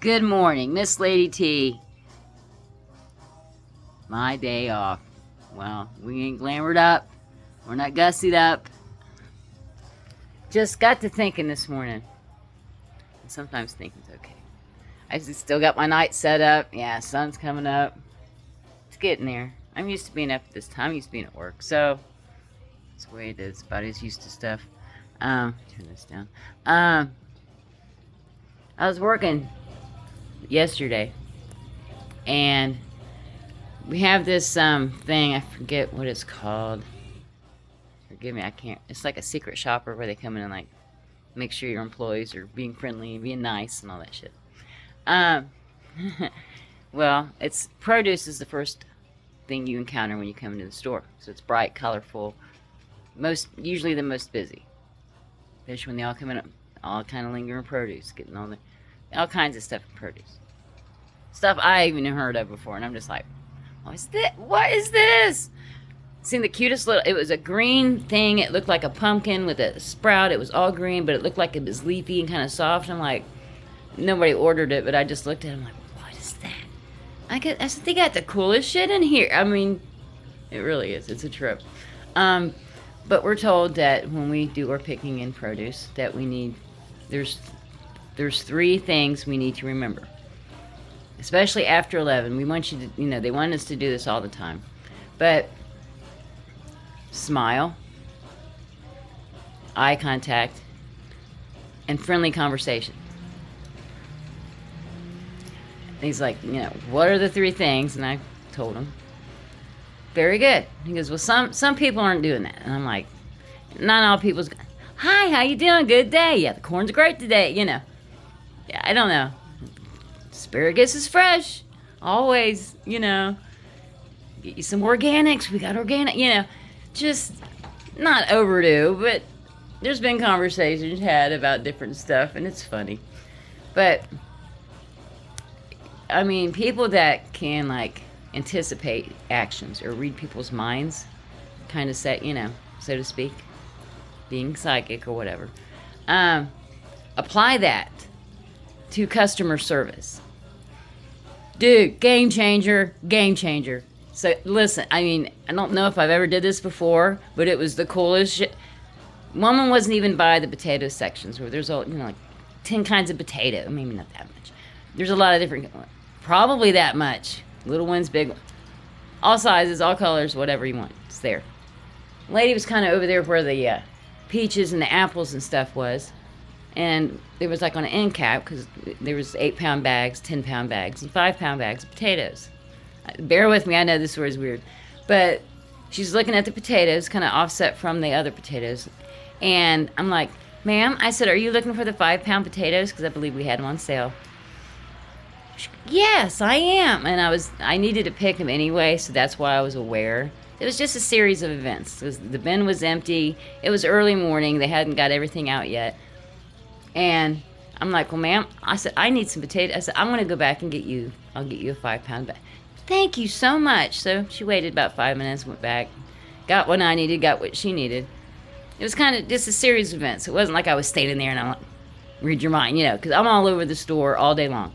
Good morning, Miss Lady T. My day off. Well, we ain't glamored up. We're not gussied up. Just got to thinking this morning. And sometimes thinking's okay. I still got my night set up. Yeah, sun's coming up. It's getting there. I'm used to being up at this time. I'm used to being at work. So, that's the way it is. Body's used to stuff. Turn this down. I was working yesterday. And we have this thing. I forget what it's called. Forgive me, I can't. It's like a secret shopper where they come in and like make sure your employees are being friendly and being nice and all that shit. Well, it's produce is the first thing you encounter when you come into the store. So it's bright, colorful, usually the most busy. Especially when they all come in, all kind of linger in produce, getting all kinds of stuff in produce. Stuff I even heard of before, and I'm just like, what is this? Seen the cutest little, it was a green thing. It looked like a pumpkin with a sprout. It was all green, but it looked like it was leafy and kind of soft. I'm like, nobody ordered it, but I just looked at it. I'm like, what is that? I said, they got the coolest shit in here. I mean, it really is. It's a trip. But we're told that when we do our picking in produce, that we need, there's 3 things we need to remember. Especially after 11. We want you to, they want us to do this all the time. But smile, eye contact, and friendly conversation. And he's like, what are the 3 things? And I told him. Very good. He goes, well, some people aren't doing that. And I'm like, not all people's, hi, how you doing? Good day. Yeah, the corn's great today, Yeah, I don't know. Asparagus is fresh. Always, Get you some organics. We got organic, just not overdue, but there's been conversations had about different stuff, and it's funny. But, I mean, people that can, anticipate actions or read people's minds, kind of say, so to speak, being psychic or whatever, apply that to customer service. Dude, game changer. So listen, I mean, I don't know if I've ever did this before, but it was the coolest shit. Woman wasn't even by the potato sections where there's all, 10 kinds of potato. Maybe not that much. There's a lot of different, probably that much. Little ones, big ones. All sizes, all colors, whatever you want. It's there. The lady was kind of over there where the peaches and the apples and stuff was. And it was like on an end cap because there was 8-pound bags, 10-pound bags, and 5-pound bags of potatoes. Bear with me, I know this word is weird. But she's looking at the potatoes, kind of offset from the other potatoes. And I'm like, ma'am, I said, are you looking for the 5-pound potatoes? Because I believe we had them on sale. Yes, I am. And I needed to pick them anyway, so that's why I was aware. It was just a series of events. The bin was empty. It was early morning. They hadn't got everything out yet. And I'm like, well, ma'am, I said, I need some potatoes. I said, I'm going to go back and I'll get you a 5-pound bag. Thank you so much. So she waited about 5 minutes, went back, got what I needed, got what she needed. It was kind of just a series of events. It wasn't like I was standing there and I'm like, read your mind, because I'm all over the store all day long,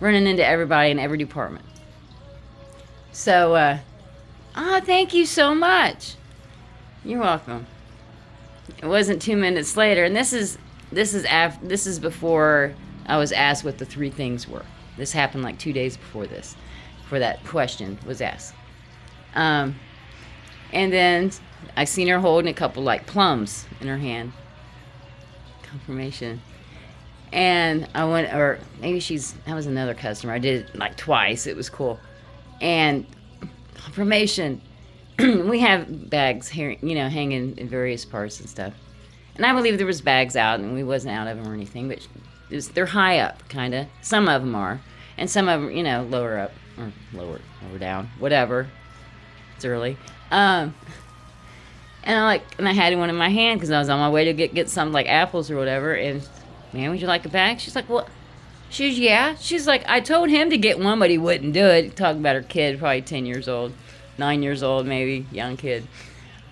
running into everybody in every department. So, thank you so much. You're welcome. It wasn't 2 minutes later, and this is before I was asked what the 3 things were. This happened like 2 days before that question was asked. And then I seen her holding a couple plums in her hand. Confirmation. And I went, or maybe that was another customer. I did it twice. It was cool. And confirmation. We have bags here, hanging in various parts and stuff. And I believe there was bags out, and we wasn't out of them or anything, but they're high up, kind of. Some of them are. And some of them, lower up, or lower down, whatever. It's early. And I had one in my hand because I was on my way to get some apples or whatever. And, man, would you like a bag? She's like, well, yeah. She's like, I told him to get one, but he wouldn't do it. Talking about her kid, probably 10 years old, 9 years old, maybe, young kid.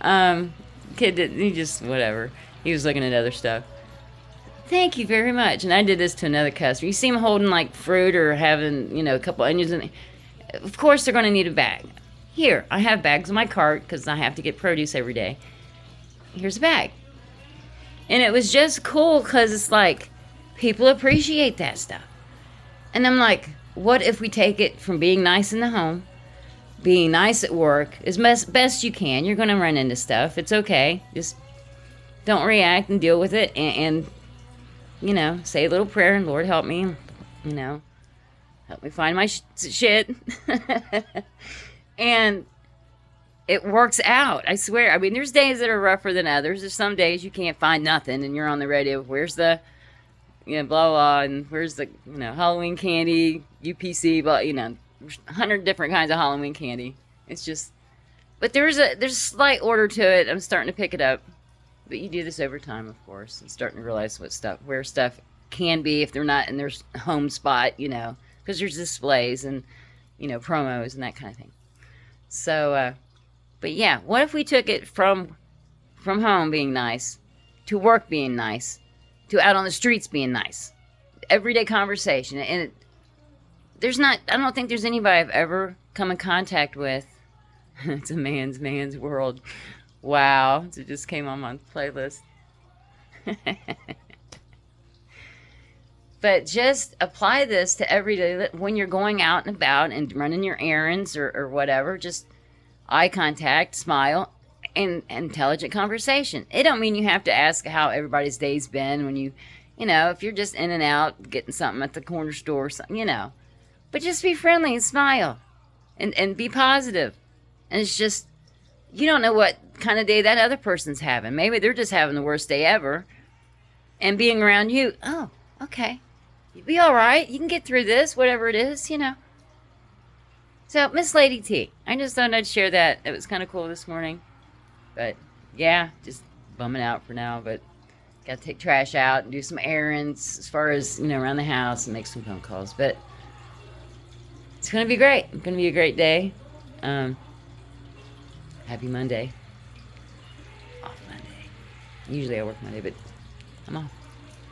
Kid, he just, whatever. He was looking at other stuff. Thank you very much. And I did this to another customer. You see them holding like fruit or having, a couple onions in it. Of course, they're going to need a bag. Here, I have bags in my cart because I have to get produce every day. Here's a bag. And it was just cool because it's like people appreciate that stuff. And I'm like, what if we take it from being nice in the home, being nice at work, as best you can. You're going to run into stuff. It's okay. Just don't react and deal with it. And say a little prayer and Lord help me, help me find my shit. And it works out. I swear. I mean, there's days that are rougher than others. There's some days you can't find nothing and you're on the radio. Where's the, blah, blah, and where's the, Halloween candy, UPC, blah, 100 different kinds of Halloween candy. It's just, but there's a slight order to it. I'm starting to pick it up. But you do this over time, of course, and starting to realize where stuff can be if they're not in their home spot, because there's displays and, promos and that kind of thing. So, but yeah, what if we took it from home being nice, to work being nice, to out on the streets being nice, everyday conversation, and I don't think there's anybody I've ever come in contact with. It's a man's world. Wow, it just came on my playlist. But just apply this to everyday, when you're going out and about and running your errands or whatever, just eye contact, smile, and intelligent conversation. It don't mean you have to ask how everybody's day's been when if you're just in and out getting something at the corner store or something, But just be friendly and smile and be positive. And it's just, you don't know what kind of day that other person's having. Maybe they're just having the worst day ever. And being around you, oh, okay. You'll be all right. You can get through this, whatever it is, So, Miss Lady T, I just thought I'd share that. It was kind of cool this morning. But, yeah, just bumming out for now. But got to take trash out and do some errands as far as, around the house and make some phone calls. But it's going to be great. It's going to be a great day. Happy Monday. Off Monday. Usually I work Monday, but I'm off.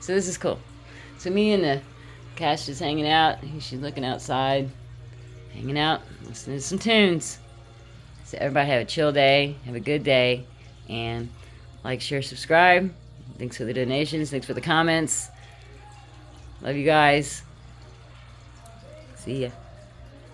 So this is cool. So me and the Cash is hanging out. She's looking outside, hanging out, listening to some tunes. So everybody have a chill day, have a good day, and like, share, subscribe. Thanks for the donations. Thanks for the comments. Love you guys. See ya.